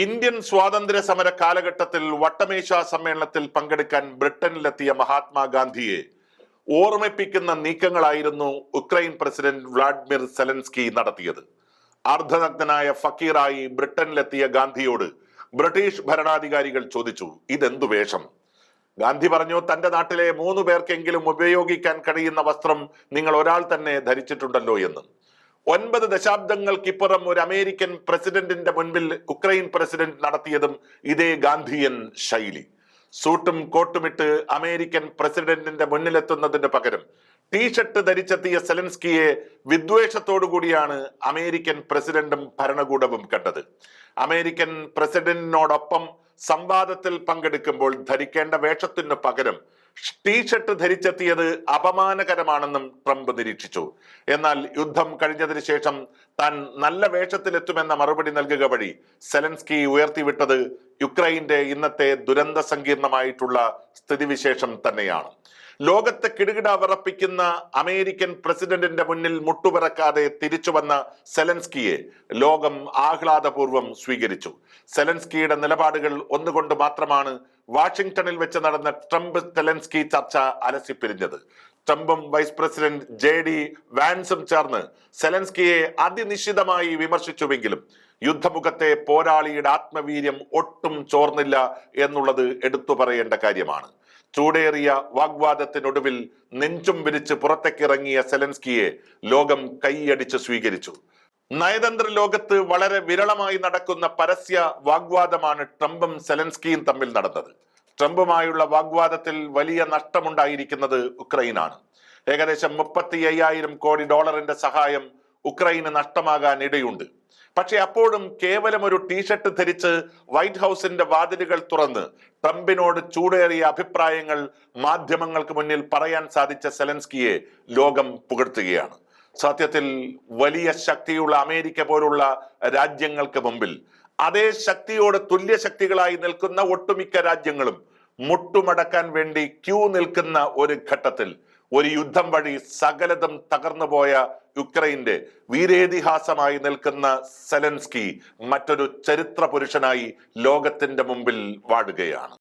Indian സ്വാതന്ത്ര്യ സമര കാലഘട്ടത്തിൽ വട്ടമേശ സമ്മേളനത്തിൽ പങ്കെടുക്കാൻ ബ്രിട്ടനിലെത്തിയ മഹാത്മാഗാന്ധിയെ ഓർമ്മിപ്പിക്കുന്ന നീക്കങ്ങളായിരുന്നു ഉക്രൈൻ പ്രസിഡന്റ് വ്ളാഡിമിർ സെലൻസ്കി നടത്തിയത്. അർദ്ധനഗ്നനായ ഫക്കീറായി ബ്രിട്ടനിലെത്തിയ ഗാന്ധിയോട് ബ്രിട്ടീഷ് ഭരണാധികാരികൾ ചോദിച്ചു, ഇതെന്തു വേഷം? ഗാന്ധി പറഞ്ഞു, തന്റെ നാട്ടിലെ 3 പേർക്കെങ്കിലും ഉപയോഗിക്കാൻ കഴിയുന്ന വസ്ത്രം നിങ്ങൾ ഒരാൾ തന്നെ ധരിച്ചിട്ടുണ്ടല്ലോ എന്ന്. 9 ദശാബ്ദങ്ങൾക്കിപ്പുറം ഒരു അമേരിക്കൻ പ്രസിഡന്റിന്റെ മുൻപിൽ ഉക്രൈൻ പ്രസിഡന്റ് നടത്തിയതും ഇതേ ഗാന്ധിയൻ ശൈലി. സൂട്ടും കോട്ടുമിട്ട് അമേരിക്കൻ പ്രസിഡന്റിന്റെ മുന്നിലെത്തുന്നതിന് പകരം ടീഷർട്ട് ധരിച്ചെത്തിയ സെലൻസ്കിയെ വിദ്വേഷത്തോടുകൂടിയാണ് അമേരിക്കൻ പ്രസിഡന്റും ഭരണകൂടവും കണ്ടത്. അമേരിക്കൻ പ്രസിഡന്റിനോടൊപ്പം സംവാദത്തിൽ പങ്കെടുക്കുമ്പോൾ ധരിക്കേണ്ട വേഷത്തിനു പകരം ടീഷർട്ട് ധരിച്ചെത്തിയത് അപമാനകരമാണെന്നും ട്രംപ് നിരീക്ഷിച്ചു. എന്നാൽ യുദ്ധം കഴിഞ്ഞതിന് ശേഷം താൻ നല്ല വേഷത്തിലെത്തുമെന്ന മറുപടി നൽകുക വഴി സെലൻസ്കി ഉയർത്തിവിട്ടത് യുക്രൈന്റെ ഇന്നത്തെ ദുരന്ത സങ്കീർണമായിട്ടുള്ള സ്ഥിതിവിശേഷം തന്നെയാണ്. ലോകത്തെ കിടുകിട വിറപ്പിക്കുന്ന അമേരിക്കൻ പ്രസിഡന്റിന്റെ മുന്നിൽ മുട്ടുപിറക്കാതെ തിരിച്ചു വന്ന സെലൻസ്കിയെ ലോകം ആഹ്ലാദപൂർവ്വം സ്വീകരിച്ചു. സെലൻസ്കിയുടെ നിലപാടുകൾ ഒന്നുകൊണ്ട് മാത്രമാണ് വാഷിംഗ്ടണിൽ വെച്ച് നടന്ന ട്രംപ് സെലൻസ്കി ചർച്ച അലസിപ്പിരിഞ്ഞത്. ട്രംപും വൈസ് പ്രസിഡന്റ് JD വാൻസും ചേർന്ന് സെലൻസ്കിയെ അതിനിശ്ചിതമായി വിമർശിച്ചുവെങ്കിലും യുദ്ധമുഖത്തെ പോരാളിയുടെ ആത്മവീര്യം ഒട്ടും ചോർന്നില്ല എന്നുള്ളത് എടുത്തു പറയേണ്ട കാര്യമാണ്. ചൂടേറിയ വാഗ്വാദത്തിനൊടുവിൽ നെഞ്ചും വിരിച്ച് പുറത്തേക്കിറങ്ങിയ സെലൻസ്കിയെ ലോകം കൈയടിച്ച് സ്വീകരിച്ചു. നയതന്ത്ര ലോകത്ത് വളരെ വിരളമായി നടക്കുന്ന പരസ്യ വാഗ്വാദമാണ് ട്രംപും സെലൻസ്കിയും തമ്മിൽ നടന്നത്. ട്രംപുമായുള്ള വാഗ്വാദത്തിൽ വലിയ നഷ്ടമുണ്ടായിരിക്കുന്നത് ഉക്രൈനാണ്. ഏകദേശം $35,000 കോടി സഹായം ഉക്രൈന് നഷ്ടമാകാൻ ഇടയുണ്ട്. പക്ഷെ അപ്പോഴും കേവലം ഒരു ടീഷർട്ട് ധരിച്ച് വൈറ്റ് ഹൗസിന്റെ വാതിലുകൾ തുറന്ന് ട്രംപിനോട് ചൂടേറിയ അഭിപ്രായങ്ങൾ മാധ്യമങ്ങൾക്ക് മുന്നിൽ പറയാൻ സാധിച്ച സെലൻസ്കിയെ ലോകം പുകഴ്ത്തുകയാണ്. സത്യത്തിൽ വലിയ ശക്തിയുള്ള അമേരിക്ക പോലുള്ള രാജ്യങ്ങൾക്ക് മുമ്പിൽ അതേ ശക്തിയോട് തുല്യ ശക്തികളായി നിൽക്കുന്ന ഒട്ടുമിക്ക രാജ്യങ്ങളും മുട്ടുമടക്കാൻ വേണ്ടി ക്യൂ നിൽക്കുന്ന ഒരു ഘട്ടത്തിൽ ഒരു യുദ്ധം വഴി സകലതും തകർന്നുപോയ യുക്രൈന്റെ വീരേതിഹാസമായി നിൽക്കുന്ന സെലൻസ്കി മറ്റൊരു ചരിത്ര പുരുഷനായി ലോകത്തിന്റെ മുമ്പിൽ വാഴുകയാണ്.